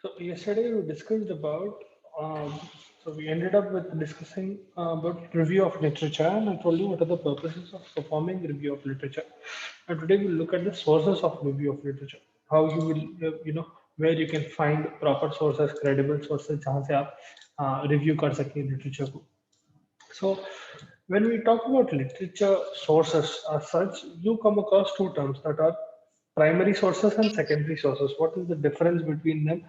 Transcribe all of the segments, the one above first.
So yesterday we discussed about, so we ended up with discussing about review of literature, and I told you what are the purposes of performing review of literature. And today we'll look at the sources of review of literature, how you will, where you can find proper sources, credible sources, जहाँ से आप review कर सकें literature को. So when we talk about literature sources as such, you come across two terms that are primary sources and secondary sources. What is the difference between them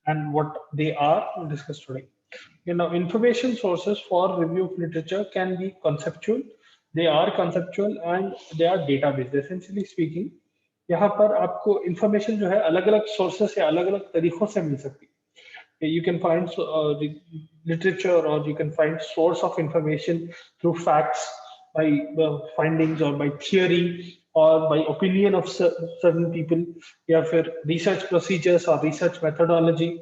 and what they are? We'll discuss today. Information sources for review of literature can be conceptual. They are conceptual and they are database. Essentially speaking, यहाँ पर आपको information जो है अलग-अलग sources से अलग-अलग तरीकों से मिल सकती है. You can find literature, or you can find source of information through facts, by findings, or by theory, or by opinion of certain people, या फिर research procedures or research methodology,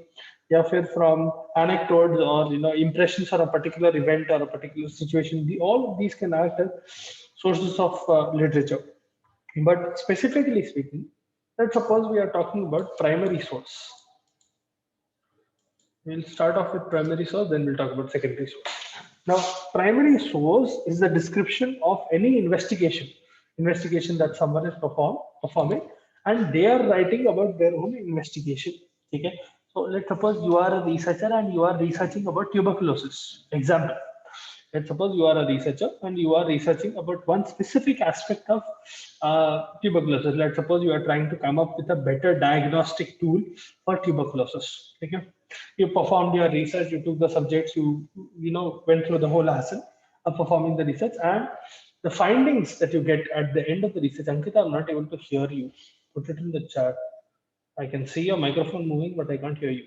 या फिर from anecdotes or impressions on a particular event or a particular situation. All of these can act as sources of literature. But specifically speaking, let's suppose we are talking about primary source. We'll start off with primary source, then we'll talk about secondary source. Now, primary source is the description of any investigation that someone is performing, and they are writing about their own investigation. Okay? So let's suppose you are a researcher and you are researching about tuberculosis. Example. Let's suppose you are a researcher and you are researching about one specific aspect of tuberculosis. Let's suppose you are trying to come up with a better diagnostic tool for tuberculosis. Okay? You performed your research, you took the subjects, you went through the whole hassle of performing the research, and the findings that you get at the end of the research. Ankita, I'm not able to hear you. Put it in the chat. I can see your microphone moving, but I can't hear you.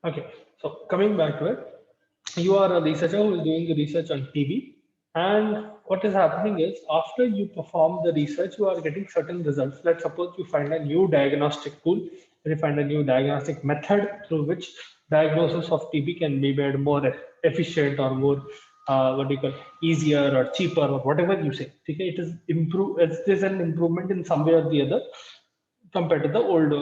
Okay, so coming back to it, you are a researcher who is doing the research on TB, and what is happening is after you perform the research, you are getting certain results. Let's suppose you find a new diagnostic tool, you find a new diagnostic method through which diagnosis of TB can be made more efficient or more easier or cheaper or whatever you say. Okay, it is an improvement in some way or the other compared to the old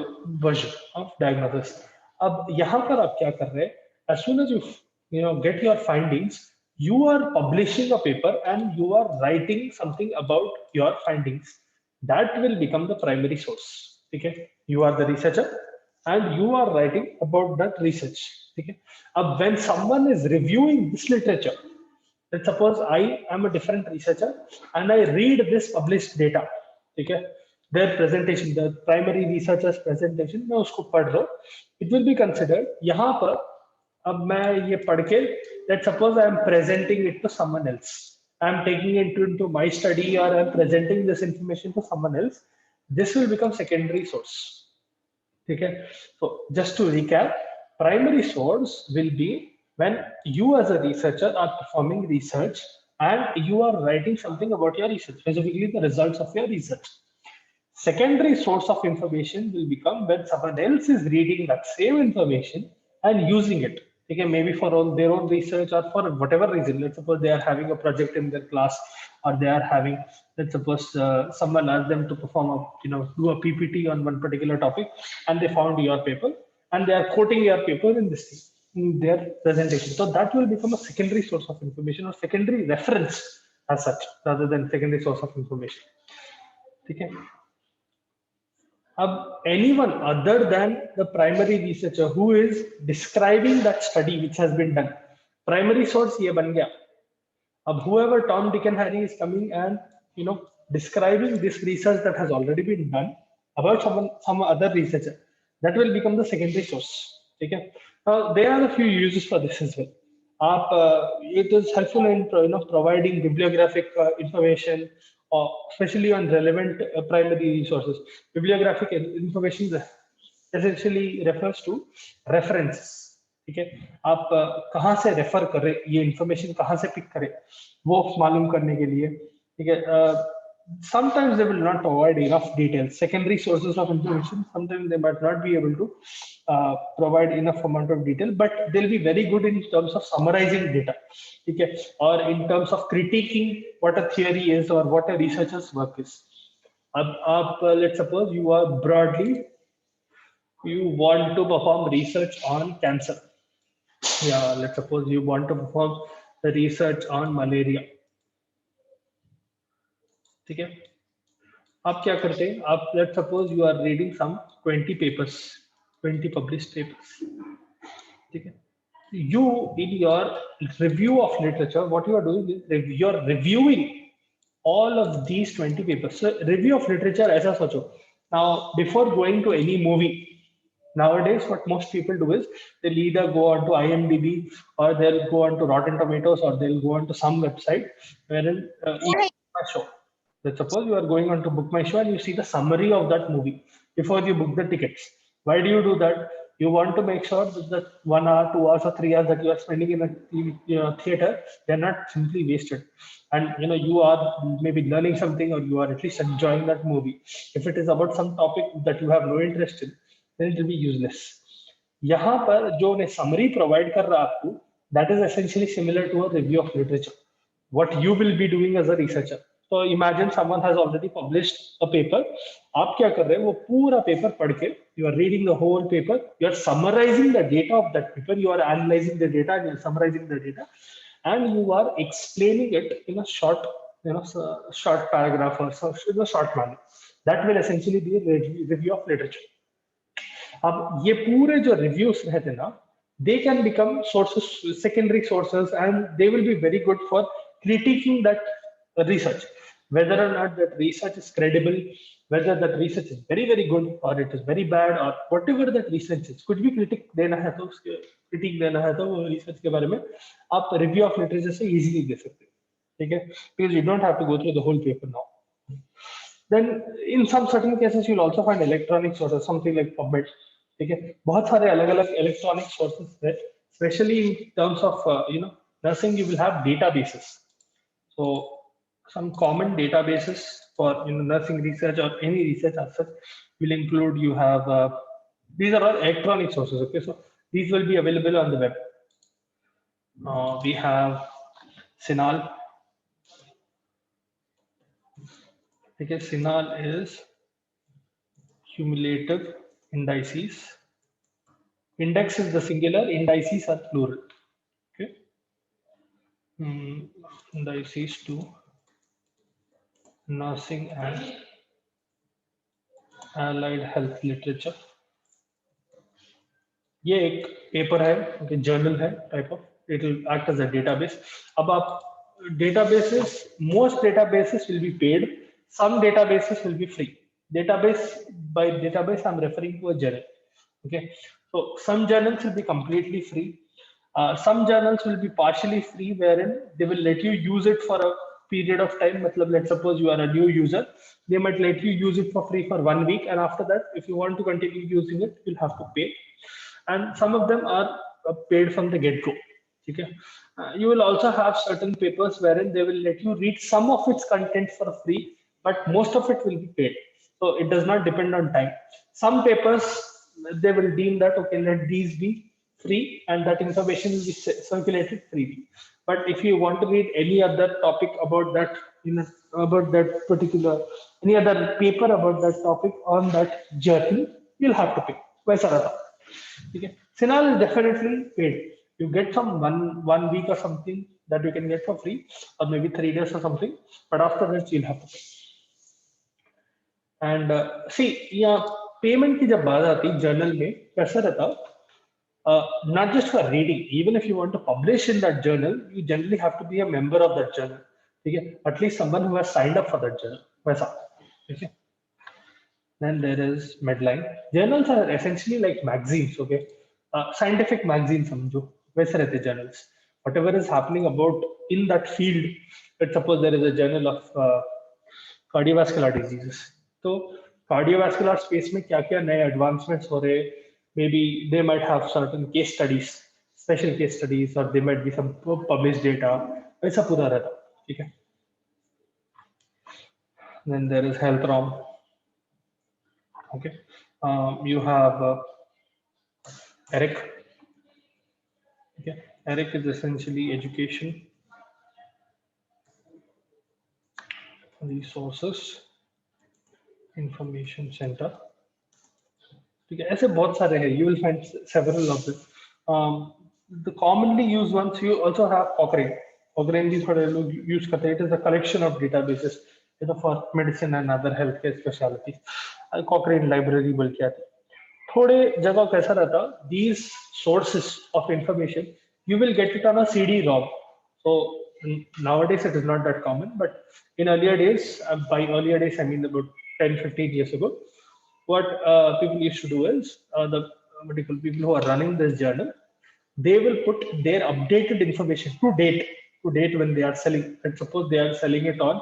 version of diagnosis. अब यहाँ पर आप क्या कर रहे हैं? As soon as you get your findings, you are publishing a paper and you are writing something about your findings. That will become the primary source. Okay, you are the researcher and you are writing about that research. Okay, when someone is reviewing this literature, let's suppose I am a different researcher and I read this published data. Okay, their presentation, the primary researcher's presentation, मैं उसको पढ़ रहा हूँ. It will be considered. यहाँ पर अब मैं ये पढ़ के, let's suppose I am presenting it to someone else. I am taking it into my study, or I am presenting this information to someone else. This will become secondary source. Okay. So just to recap, primary source will be when you as a researcher are performing research and you are writing something about your research, specifically the results of your research. Secondary source of information will become when someone else is reading that same information and using it. Okay, maybe for their own research or for whatever reason. Let's suppose they are having a project in their class, or they are having, let's suppose someone asked them to perform do a PPT on one particular topic, and they found your paper and they are quoting your paper in their presentation. So that will become a secondary source of information or secondary reference as such, rather than secondary source of information. Okay. Anyone other than the primary researcher who is describing that study which has been done, primary source ये बन गया. Whoever Tom, Dick and Harry is coming and describing this research that has already been done about some other researcher, that will become the secondary source. Okay. There are a few uses for this as well. It is helpful in providing bibliographic information, especially on relevant primary resources. Bibliographic information essentially refers to references. ठीक है, आप कहाँ से refer करें, ये information कहाँ से pick करें, वो मालूम करने के लिए. ठीक है, sometimes they will not provide enough details, secondary sources of information. Sometimes they might not be able to provide enough amount of detail, but they'll be very good in terms of summarizing data, okay, or in terms of critiquing what a theory is or what a researcher's work is. Let's suppose you are broadly, you want to perform research on cancer. Yeah, let's suppose you want to perform the research on malaria. ठीक है, आप क्या करते हैं, आप let's suppose you are reading some 20 papers, 20 published papers, ठीक है. You in your review of literature, what you are doing is you are reviewing all of these 20 papers. So review of literature ऐसा सोचो. Now before going to any movie, nowadays what most people do is they'll either go on to IMDb or they'll go on to Rotten Tomatoes or they'll go on to some website wherein show. Let's suppose you are going on to Book My Show and you see the summary of that movie before you book the tickets. Why do you do that? You want to make sure that the 1 hour, 2 hours, or 3 hours that you are spending in a theater, they're not simply wasted. And you are maybe learning something or you are at least enjoying that movie. If it is about some topic that you have no interest in, then it will be useless. यहाँ पर जो उन्हें summary provide कर रहा है आपको, that is essentially similar to a review of literature. What you will be doing as a researcher. So imagine someone has already published a paper. आप क्या कर रहे हैं, वो पूरा पेपर पढ़ के, you are reading the whole paper, you are summarizing the data of that paper, you are analyzing the data, you are summarizing the data, and you are explaining it in a short, short paragraph or so, in a short manner. That will essentially be a review of literature. अब ये पूरे जो reviews रहते हैं ना, they can become sources, secondary sources, and they will be very good for critiquing that research, whether or not that research is credible, whether that research is very very good or it is very bad or whatever that research is. कुछ भी critic देना है तो उसके critique देना है तो वो research के बारे में आप review of literature से easily दे सकते हैं, ठीक है, because you don't have to go through the whole paper now. Then in some certain cases you'll also find electronic sources, something like PubMed, ठीक है, बहुत सारे अलग अलग electronic sources है, especially in terms of nursing. You will have databases. So some common databases for nursing research or any research as such will include, you have these are all electronic sources, okay, so these will be available on the web. We have CINAHL, okay, CINAHL is cumulative indices. Index is the singular, indices are plural, okay. Indices to nursing and allied health literature. ये एक paper है, journal है type of, it will act as a database. अब आप databases, most databases will be paid, some databases will be free. Database, by database I'm referring to a journal, okay. So some journals will be completely free, some journals will be partially free, wherein they will let you use it for a period of time. Matlab, let's suppose you are a new user, they might let you use it for free for 1 week, and after that if you want to continue using it you'll have to pay. And some of them are paid from the get-go, okay. You will also have certain papers wherein they will let you read some of its content for free, but most of it will be paid. So it does not depend on time. Some papers they will deem that, okay, let these be free and that information will be circulated freely. But if you want to read any other topic about that, about that particular, any other paper about that topic on that journal, you'll have to pay. Okay. CINAHL is definitely paid. You get some one week or something that you can get for free, or maybe 3 days or something, but after that you'll have to pay. And see, यहाँ payment की जब बात आती है journal में कैसा रहता, not just for reading, even if you want to publish in that journal, you generally have to be a member of that journal, okay? At least someone who has signed up for that journal, वैसा, okay? Then there is Medline. Journals are essentially like magazines, okay? Scientific magazines, समझो वैसे रहते journals. Whatever is happening about in that field, let's suppose there is a journal of cardiovascular diseases. So cardiovascular space में क्या-क्या नए advancements हो रहे, maybe they might have certain case studies, special case studies, or there might be some published data. ऐसा पूरा रहता, ठीक है? Then there is health ROM. Okay, you have ERIC. Okay, ERIC is essentially education resources information center. ठीक है, ऐसे बहुत सारे हैं. You will find several of them. The commonly used ones, you also have Cochrane. Cochrane भी थोड़े लोग use करते हैं. It is a collection of databases, you know, for medicine and other healthcare specialties. Cochrane library बोल के आते हैं. थोड़े जगह कैसा रहता, these sources of information you will get it on a CD-ROM. So nowadays it is not that common, but in earlier days, by earlier days I mean about 10-15 years ago, what people used to do is the medical people who are running this journal, they will put their updated information to date when they are selling. And suppose they are selling it on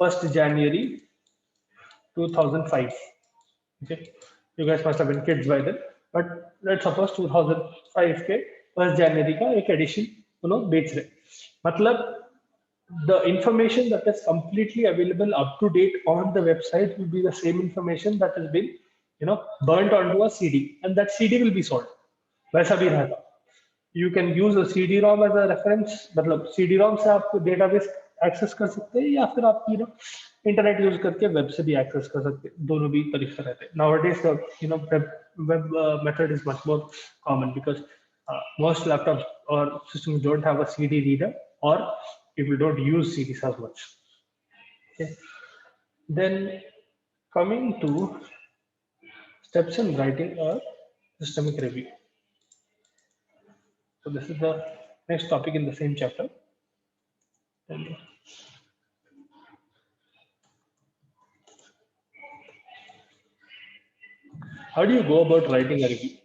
1st January 2005. Okay, you guys must have been kids by then, but let's suppose 2005 के 1st January का एक edition उन्होंने बेच रहे. मतलब the information that is completely available up to date on the website will be the same information that has been, you know, burnt onto a CD, and that CD will be sold. वैसा भी रहता. You can use a CD-ROM as a reference. मतलब CD-ROM से आप database access कर सकते हैं, या फिर आप इंटरनेट यूज करके वेब से भी एक्सेस कर सकते हैं. दोनों भी तरीके रहते हैं. Nowadays web method is much more common because most laptops or systems don't have a CD reader, or people don't use CDs as much. Okay. Then coming to steps in writing a systemic review. So this is the next topic in the same chapter. And how do you go about writing a review?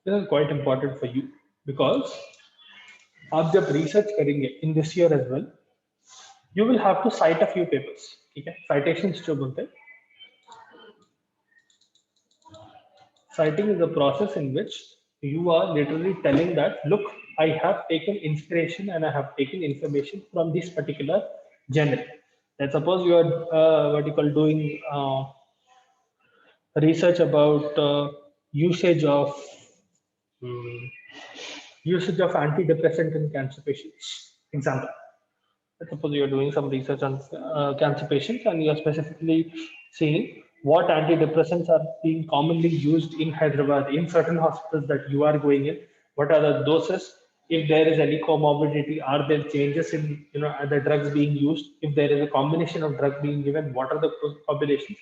This is quite important for you because आप जब research करेंगे in this year as well, you will have to cite a few papers. ठीक है, citations जो बोलते हैं. Citing is a process in which you are literally telling that, look, I have taken inspiration and I have taken information from this particular journal. Let's suppose you are doing research about usage of antidepressant in cancer patients. Example. Let's suppose you are doing some research on cancer patients, and you are specifically seeing what antidepressants are being commonly used in Hyderabad in certain hospitals that you are going in. What are the doses? If there is any comorbidity, are there changes in the drugs being used? If there is a combination of drug being given, what are the combinations?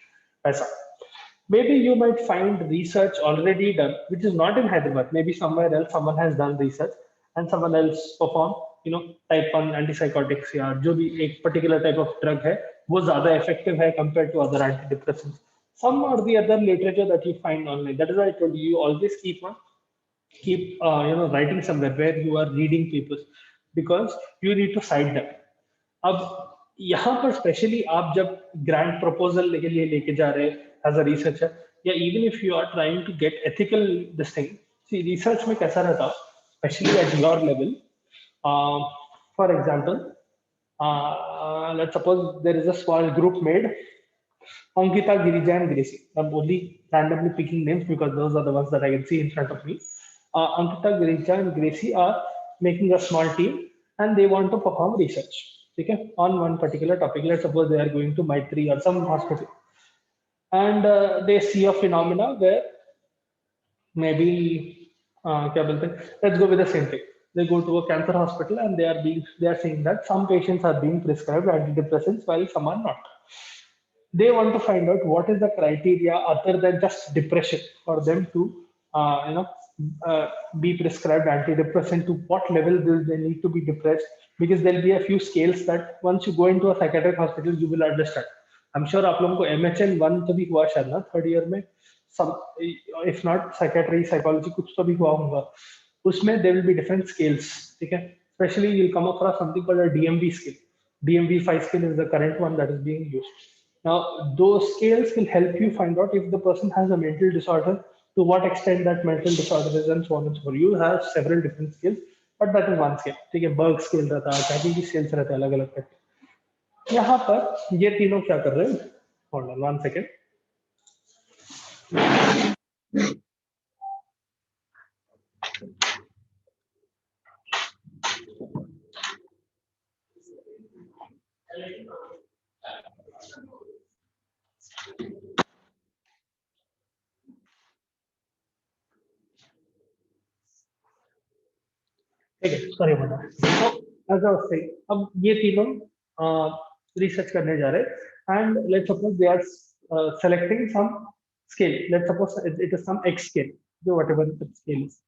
Maybe you might find research already done, which is not in Hyderabad. Maybe somewhere else someone has done research and someone else performed, type 1 antipsychotics या जो भी एक particular type of drug है, वो ज़्यादा effective है compared to other antidepressants. Some or the other literature that you find online. That is why I told you always keep writing somewhere where you are reading papers, because you need to cite them. अब यहाँ पर specially आप जब grant proposal के लिए लेके जा रहे हैं एज अ रिसर्चर, या even if you are trying to get ethical this thing, see research में कैसा रहता, specially at your level. For example, let's suppose there is a small group made Ankita, Girija and Gracie. I'm only randomly picking names because those are the ones that I can see in front of me. Ankita, Girija and Gracie are making a small team and they want to perform research. Okay, on one particular topic. Let's suppose they are going to Maitri or some hospital, and they see a phenomena where maybe let's go with the same thing. They go to a cancer hospital and they are saying that some patients are being prescribed antidepressants while some are not. They want to find out what is the criteria other than just depression for them to be prescribed antidepressant. To what level will they need to be depressed? Because there will be a few scales that once you go into a psychiatric hospital you will understand. I'm sure आप लोगों को MHN 1 तो भी हुआ शायद ना, third year में, some if not psychiatry psychology कुछ तो भी हुआ होगा. उसमें there will be different scales. ठीक है, especially you'll come across something called a DMV scale. DMV-5 scale is the current one that is being used. Now, those scales will help you find out if the person has a mental disorder, to what extent that mental disorder is, and so on and so forth. You have several different scales, but that is one scale. ठीक है, Berg scale रहता है, category scales रहता है अलग अलग करके. यहाँ पर ये तीनों क्या कर रहे हैं, होल्ड ऑन 1 सेकेंड। ठीक है, सॉरी बता। तो एज आई वाज सेइंग, अब ये तीनों रिसर्च करने जा रहे हैं, and let's suppose they are selecting some scale. Let's suppose it is some X scale, whatever the scale is.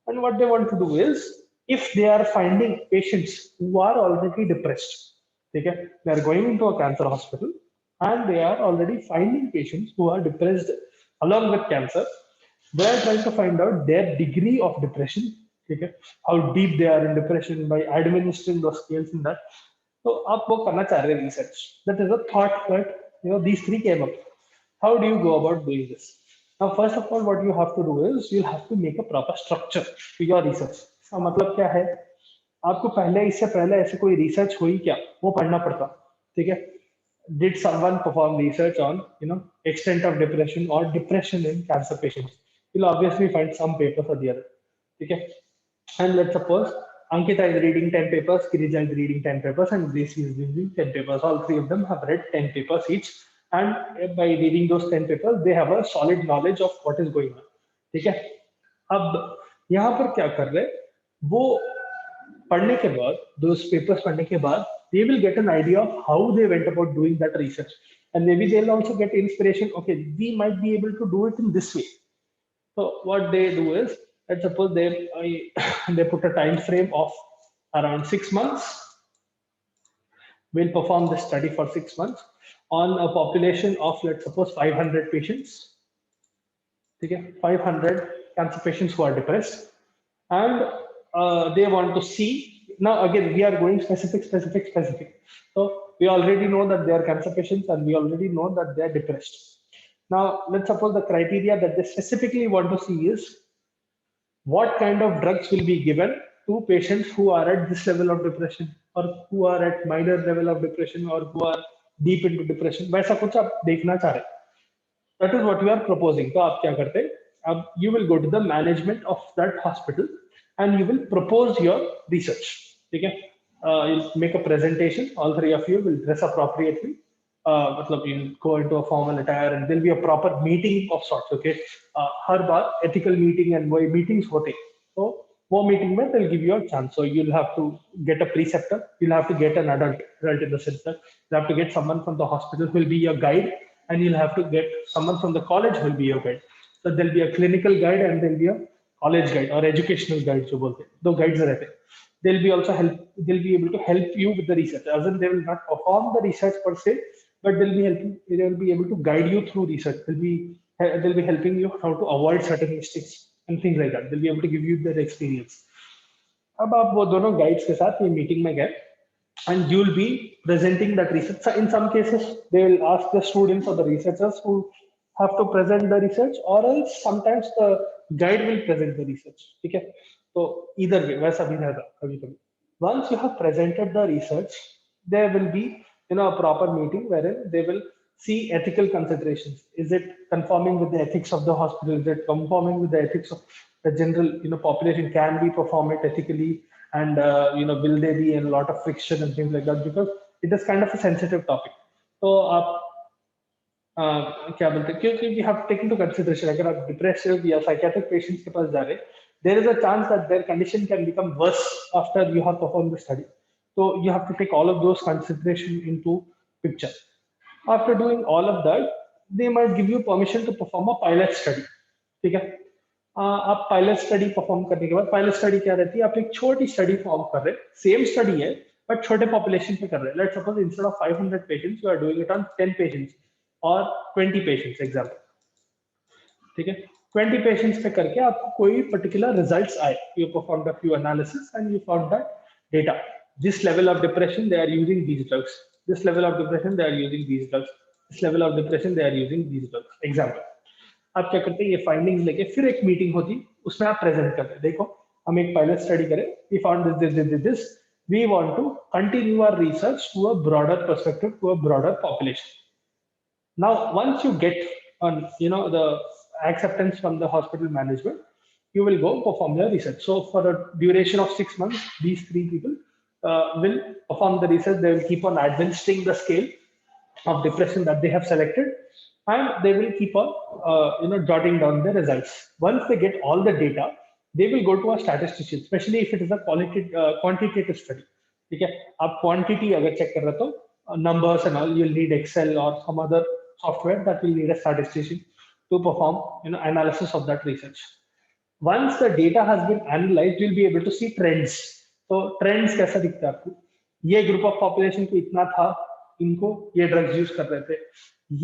And what they want to do is, if they are finding patients who are already depressed, okay, they are going into a cancer hospital and they are already finding patients who are depressed along with cancer. They are trying to find out their degree of depression, okay, how deep they are in depression by administering those scales in that. So आप वो करना चाह रहे हैं research. That is a thought that these three came up. How do you go about doing this? Now, first of all, what you have to do is you'll have to make a proper structure to your research. इसका मतलब क्या है? आपको पहले इससे पहले ऐसे कोई रिसर्च हुई क्या, वो पढ़ना पड़ता, ठीक है? Did someone perform research on extent of depression or depression in cancer patients? You'll obviously find some papers or the other, okay? And let's suppose Ankita is reading 10 papers, Kirija is reading 10 papers, and Gracie is reading 10 papers. All three of them have read 10 papers each. And by reading those 10 papers, they have a solid knowledge of what is going on. ठीक है? अब यहाँ पर क्या कर रहे, वो पढ़ने के बाद, those papers पढ़ने के बाद, they will get an idea of how they went about doing that research, and maybe they'll also get inspiration. Okay, we might be able to do it in this way. So what they do is, let's suppose they put a time frame of around 6 months. We'll perform this study for 6 months on a population of, let's suppose, 500 patients. Okay, 500 cancer patients who are depressed, and they want to see. Now again, we are going specific. So we already know that they are cancer patients, and we already know that they are depressed. Now let's suppose the criteria that they specifically want to see is what kind of drugs will be given to patients who are at this level of depression, or who are at minor level of depression, or who are deep into depression. वैसा कुछ आप देखना चाह रहे, that is what you are proposing. तो आप क्या करते हैं, अब you will go to the management of that hospital and you will propose your research. ठीक है? You'll make a presentation. All three of you will dress appropriately. मतलब you'll go into a formal attire, and there'll be a proper meeting of sorts. Okay, her bar ethical meeting and वही meetings होते, तो वो meeting में they'll give you a chance. So you'll have to get a preceptor, you'll have to get an adult in the sense that you'll have to get someone from the hospital who will be your guide, and you'll have to get someone from the college who will be your guide. So there'll be a clinical guide and there'll be a college guide or educational guide. जो बोलते हैं, दो guides रहते हैं. They'll be also help. They'll be able to help you with the research. As in, they will not perform the research per se, but they'll be helping. They will be able to guide you through research. They'll be helping you how to avoid certain mistakes and things like that. They'll be able to give you their experience. अब आप वो दोनों guides के साथ ये meeting में गए, and you will be presenting that research. So in some cases, they will ask the students or the researchers who have to present the research, or else sometimes the guide will present the research. ठीक है? तो either way, वैसा भी रहता कभी कभी. Once you have presented the research, there will be a proper meeting wherein they will see ethical considerations. Is it conforming with the ethics of the hospital? Is it conforming with the ethics of the general population? Can we perform it ethically? And will there be a lot of friction and things like that, because it is kind of a sensitive topic. So क्या बोलते हैं, क्योंकि we have taken to consideration, अगर आप depressive या psychiatric patients के पास जा रहे, there is a chance that their condition can become worse after you have performed the study. So you have to take all of those consideration into picture. After doing all of that, they might give you permission to perform a pilot study. ठीक है? आप pilot study perform करने के बाद, pilot study क्या रहती है, आप एक छोटी स्टडी फॉर्म कर रहे हैं, सेम स्टडी है बट छोटे पॉपुलेशन पे कर रहे हैं. Let's suppose instead of 500 patients you are doing it on 10 patients और 20 पेशेंट्स एग्जांपल. ठीक है? 20 पेशेंट्स पे करके आपको कोई पर्टिकुलर रिजल्ट्स आए, you performed a few analysis and you found that data, this level of depression they are using these drugs, this level of depression they are using these drugs, this level of depression they are using these drugs example. आप क्या करते हैं, ये findings लेके फिर एक meeting होती, उसमें आप प्रेजेंट करते हैं, देखो हम एक पायलट स्टडी करें, we found this, we want to continue our research to a broader perspective, to a broader population. Now, once you get on, the acceptance from the hospital management, you will go perform your research. So for a duration of 6 months, these three people will perform the research. They will keep on administering the scale of depression that they have selected, and they will keep on jotting down the results. Once they get all the data, they will go to a statistician, especially if it is a quantitative study. ठीक है, आप quantity अगर check कर रहे हो तो numbers and all, you'll need Excel or some other software that will need a statistician to perform analysis of that research. Once the data has been analyzed, you'll be able to see trends. तो trends कैसा दिखता है आपको? ये group of population को इतना था, इनको ये ड्रग्स यूज कर रहे थे,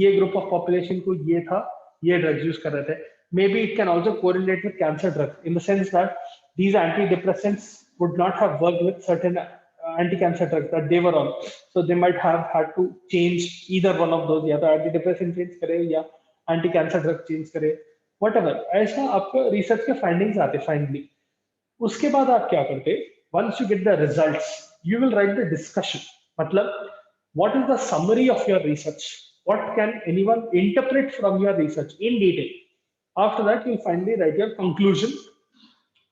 ये ग्रुप ऑफ पॉपुलेशन को ये था, ये ड्रग्स यूज कर रहे थे. Maybe it can also correlate with cancer drugs in the sense that these antidepressants would not have worked with certain anti-cancer drugs that they were on. So they might have had to change either one of those, या तो antidepressant change करे या anti-cancer drug change करे, whatever. ऐसा आपको research के findings आते finally. उसके बाद आप क्या करते? Once you get the results, you will write the discussion. मतलब what is the summary of your research? What can anyone interpret from your research in detail? After that, you'll finally write your conclusion.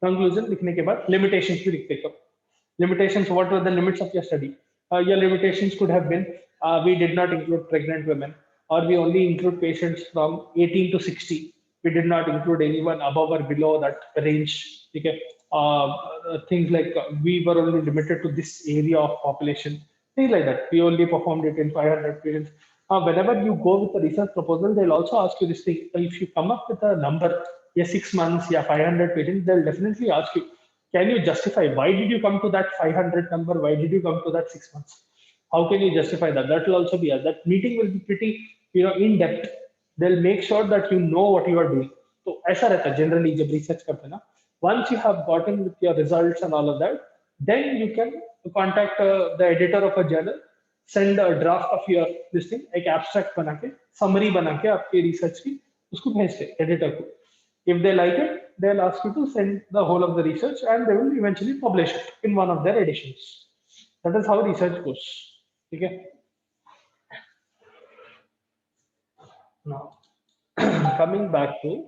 Conclusion लिखने के बाद limitations भी लिखते हो. Limitations, what were the limits of your study? Your limitations could have been, we did not include pregnant women, or we only include patients from 18 to 60. We did not include anyone above or below that range. Okay? Things like we were only limited to this area of population. Things like that. We only performed it in 500 patients. Whenever you go with a research proposal, they'll also ask you this thing. If you come up with a number, 6 months, 500 patients, they'll definitely ask you, can you justify why did you come to that 500 number? Why did you come to that 6 months? How can you justify that? That will also be asked. That meeting will be pretty, in depth. They'll make sure that you know what you are doing. So ऐसा रहता है generally जब research करते हैं ना. Once you have gotten with your results and all of that, then you can contact the editor of a journal, send a draft of your this thing, एक abstract बना के, summary बना के आपके research की उसको भेजते editor को. If they like it, they'll ask you to send the whole of the research, and they will eventually publish it in one of their editions. That is how research goes. Okay. Now, coming back to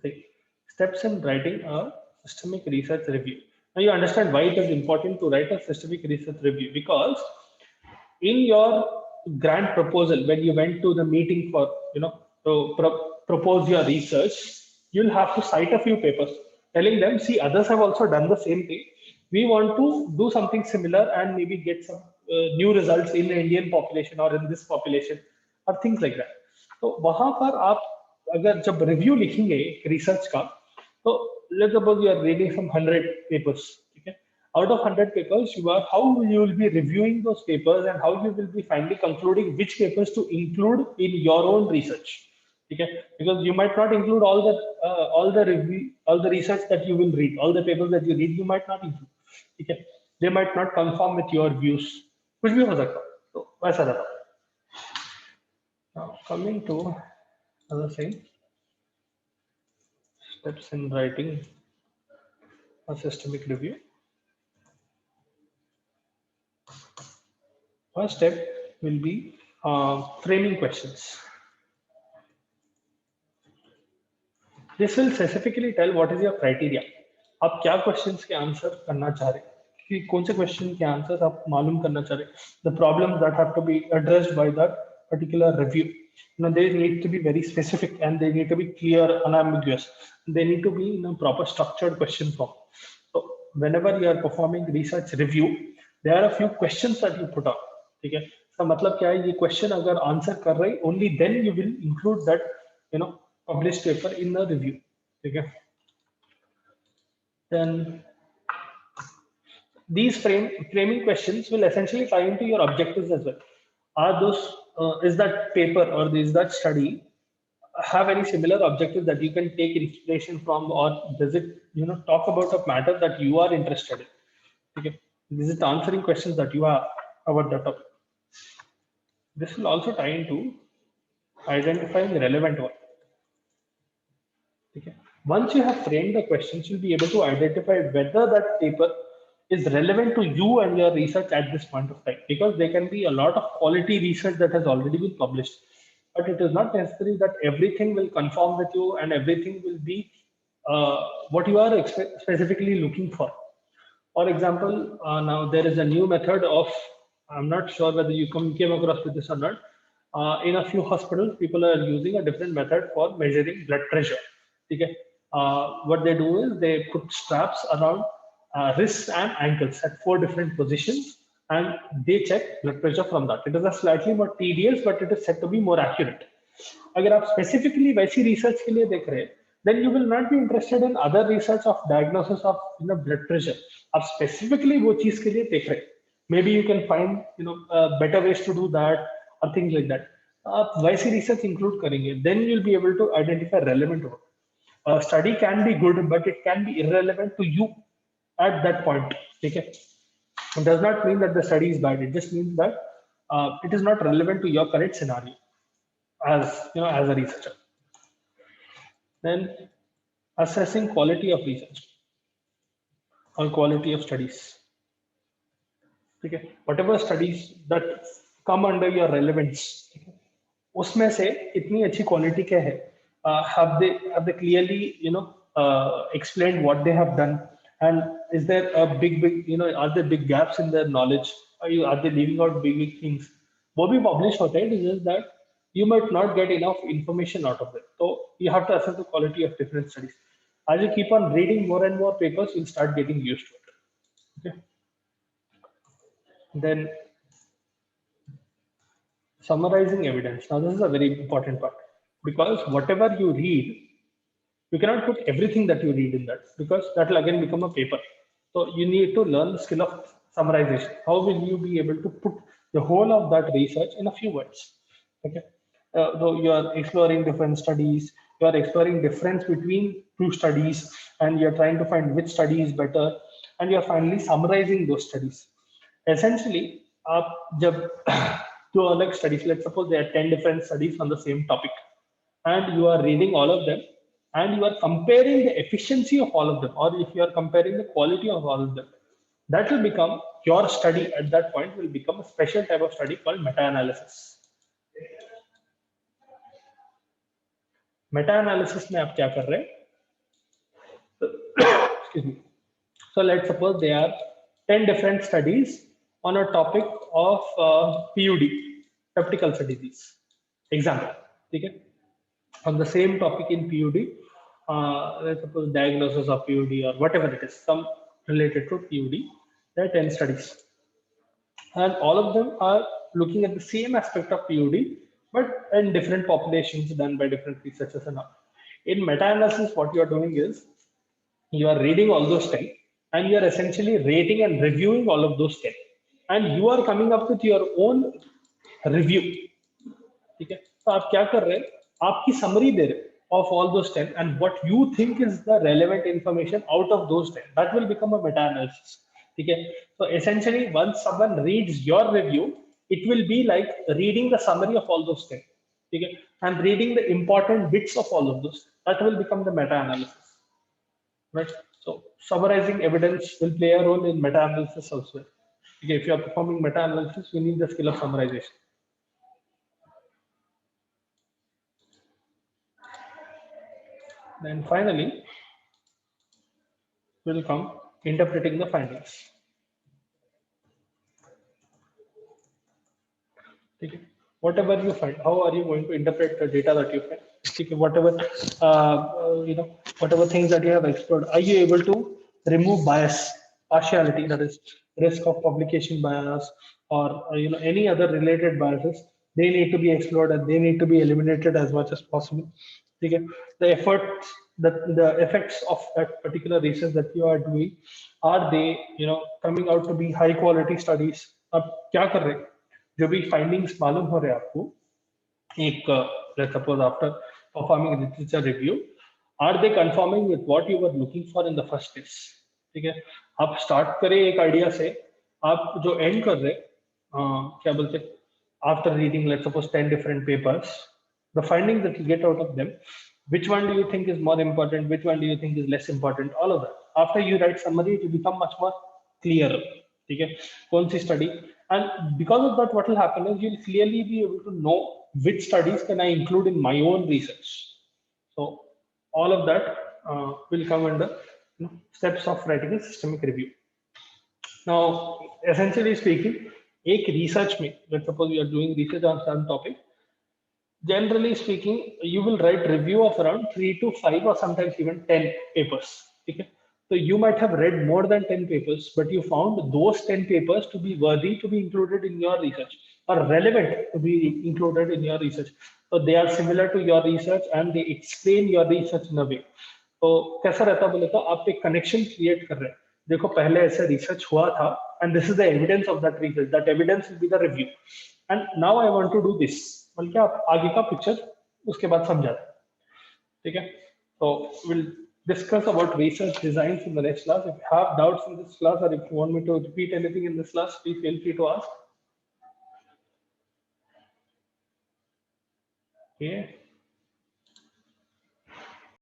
the steps in writing a systemic research review. Now you understand why it is important to write a systemic research review, because in your grant proposal, when you went to the meeting for to propose your research, you'll have to cite a few papers telling them, see, others have also done the same thing. We want to do something similar and maybe get some new results in the Indian population or in this population or things like that. तो वहां पर आप अगर जब review लिखेंगे research का, तो let's suppose you are reading some 100 papers. Okay? Out of 100 papers, how you will be reviewing those papers and how you will be finally concluding which papers to include in your own research. Okay? Because you might not include all the research that you will read, all the papers that you read, you might not include. Okay? They might not conform with your views. कुछ भी हो सकता है, तो वैसा रहता है. Now coming to other thing, steps in writing a systemic review. First step will be framing questions. This will specifically tell what is your criteria. आप क्या questions के answer करना चाह रहे हैं, कि कौन से question के answers आप मालूम करना चाह रहे हैं, the problems that have to be addressed by that particular review. They need to be very specific and they need to be clear, unambiguous. They need to be in a proper structured question form. So whenever you are performing research review, there are a few questions that you put up. ठीक है, इसका मतलब क्या है, ये question अगर answer कर रहे, only then you will include that published paper in the review. ठीक है. Then these framing questions will essentially tie into your objectives as well. Are those is that paper or is that study have any similar objectives that you can take inspiration from, or does it talk about a matter that you are interested in? Okay, this is answering questions that you have about that topic. This will also tie into identifying the relevant one. Okay, once you have framed the questions, you'll be able to identify whether that paper is relevant to you and your research at this point of time, because there can be a lot of quality research that has already been published, but it is not necessary that everything will conform with you and everything will be what you are specifically looking for. For example, now there is a new method of, I'm not sure whether you came across with this or not. In a few hospitals, people are using a different method for measuring blood pressure. Okay? What they do is they put straps around wrists and ankles at 4 different positions, and they check blood pressure from that. It is a slightly more tedious, but it is said to be more accurate. अगर आप specifically वैसी research के लिए देख रहे हैं, then you will not be interested in other research of diagnosis of blood pressure. आप specifically वो चीज के लिए देख रहे हैं. Maybe you can find better ways to do that or things like that. आप वैसी research include करेंगे, then you'll be able to identify relevant work. A study can be good, but it can be irrelevant to you at that point. Okay? It does not mean that the study is bad. It just means that it is not relevant to your current scenario as a researcher. Then assessing quality of research or quality of studies. Okay, whatever studies that come under your relevance, उसमें से कितनी अच्छी quality के है, have they clearly explained what they have done, and is there a big are there big gaps in their knowledge, are they leaving out big things? वो भी publish होते हैं. It is just that you might not get enough information out of it. So you have to assess the quality of different studies. As you keep on reading more and more papers, you'll start getting used to it. Okay. Then summarizing evidence. Now this is a very important part, because whatever you read, you cannot put everything that you read in that, because that will again become a paper. So you need to learn the skill of summarization. How will you be able to put the whole of that research in a few words? Okay. Though you are exploring different studies, you are exploring difference between two studies, and you're trying to find which study is better, and you're finally summarizing those studies. Essentially, जब two अलग studies, let's suppose there are 10 different studies on the same topic, and you are reading all of them, and you are comparing the efficiency of all of them, or if you are comparing the quality of all of them, that will become your study. At that point will become a special type of study called meta-analysis. Meta-analysis में आप क्या कर रहे हैं? Excuse me. So let's suppose there are 10 different studies on a topic of PUD, peptic ulcer disease. Example, okay? On the same topic in PUD, let's suppose diagnosis of PUD or whatever it is, some related to PUD. There are 10 studies, and all of them are looking at the same aspect of PUD, but in different populations done by different researchers and all. In meta-analysis, what you are doing is you are reading all those 10, and you are essentially rating and reviewing all of those 10, and you are coming up with your own review. ठीक है? तो आप क्या कर रहे हैं? आपकी summary दे रहे of all those 10, and what you think is the relevant information out of those 10. That will become a meta-analysis. Okay? So essentially, once someone reads your review, it will be like reading the summary of all those 10. Okay? And reading the important bits of all of those. That will become the meta-analysis. Right? So summarizing evidence will play a role in meta-analysis also. Okay? If you are performing meta-analysis, you need the skill of summarization. Then finally, will come interpreting the findings. Okay. Whatever you find, how are you going to interpret the data that you find? Okay. Whatever whatever things that you have explored, are you able to remove bias, partiality, that is risk of publication bias, or any other related biases? They need to be explored and they need to be eliminated as much as possible. Okay. The efforts, the effects of that particular research that you are doing, are they coming out to be high quality studies? अब क्या कर रहे हैं? जो भी findings मालूम हो रहे हैं आपको, एक let's suppose after performing literature review, are they conforming with what you were looking for in the first place? ठीक है? आप start करें एक idea से, आप जो end कर रहे क्या बोलते, after reading let's suppose 10 different papers, the findings that you get out of them, which one do you think is more important, which one do you think is less important, all of that. After you write summary, it will become much more clear. ठीक है, कौन सी study, and because of that what will happen is you'll clearly be able to know which studies can I include in my own research. So all of that will come under steps of writing a systemic review. Now essentially speaking, एक research में, let's suppose you are doing research on some topic, generally speaking you will write review of around 3 to 5 or sometimes even 10 papers. Okay, so you might have read more than 10 papers, but you found those 10 papers to be worthy to be included in your research or relevant to be included in your research. So they are similar to your research and they explain your research in a way. तो कैसा रहता बोले तो आप एक connection create कर रहे हैं, देखो पहले ऐसे रिसर्च हुआ था and this is the evidence of that research, that evidence will be the review and now I want to do this, बल्कि आप आगे का पिक्चर उसके बाद समझाते हैं. ठीक है, तो will discuss about research designs in the next class. If you have doubts in this class or if you want me to repeat anything in this class, please feel free to ask. Okay.